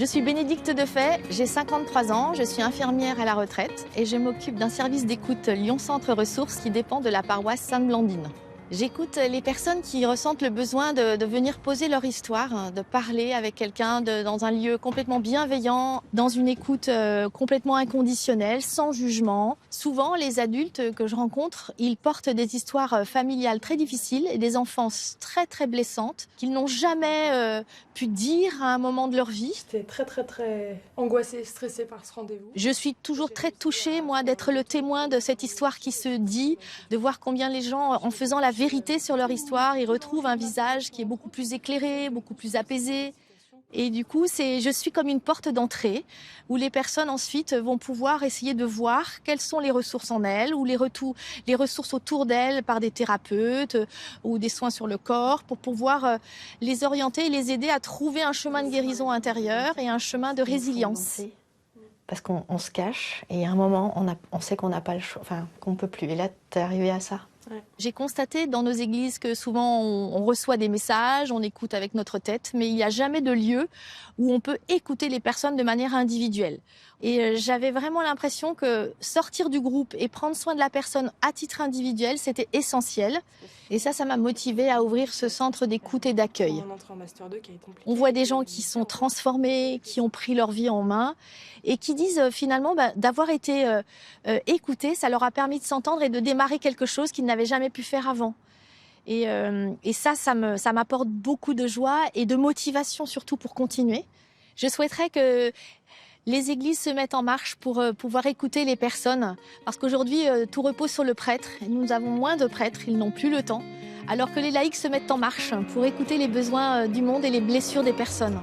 Je suis Bénédicte Defay, j'ai 53 ans, je suis infirmière à la retraite et je m'occupe d'un service d'écoute Lyon Centre Ressources qui dépend de la paroisse Sainte-Blandine. J'écoute les personnes qui ressentent le besoin de venir poser leur histoire, de parler avec quelqu'un dans un lieu complètement bienveillant, dans une écoute complètement inconditionnelle, sans jugement. Souvent, les adultes que je rencontre, ils portent des histoires familiales très difficiles et des enfances très très blessantes qu'ils n'ont jamais pu dire à un moment de leur vie. J'étais très angoissée, stressée par ce rendez-vous. Je suis toujours très touchée, moi, d'être le témoin de cette histoire qui se dit, de voir combien les gens, en faisant la vérité sur leur histoire, ils retrouvent un visage qui est beaucoup plus éclairé, beaucoup plus apaisé. Et du coup, je suis comme une porte d'entrée où les personnes ensuite vont pouvoir essayer de voir quelles sont les ressources en elles ou les ressources autour d'elles par des thérapeutes ou des soins sur le corps pour pouvoir les orienter et les aider à trouver un chemin de guérison intérieure et un chemin de résilience. Parce qu'on se cache et à un moment, on sait qu'on n'a pas le choix, enfin, qu'on ne peut plus. Et là, tu es arrivé à ça. Ouais. J'ai constaté dans nos églises que souvent on reçoit des messages, on écoute avec notre tête, mais il n'y a jamais de lieu où on peut écouter les personnes de manière individuelle. Et j'avais vraiment l'impression que sortir du groupe et prendre soin de la personne à titre individuel, c'était essentiel. Et ça m'a motivée à ouvrir ce centre d'écoute et d'accueil. On voit des gens qui sont transformés, qui ont pris leur vie en main et qui disent finalement d'avoir été écoutés, ça leur a permis de s'entendre et de démarrer quelque chose qu'ils n'avaient jamais pu faire avant. Et ça m'apporte beaucoup de joie et de motivation surtout pour continuer. Je souhaiterais que les églises se mettent en marche pour pouvoir écouter les personnes. Parce qu'aujourd'hui, tout repose sur le prêtre. Nous avons moins de prêtres, ils n'ont plus le temps. Alors que les laïcs se mettent en marche pour écouter les besoins du monde et les blessures des personnes.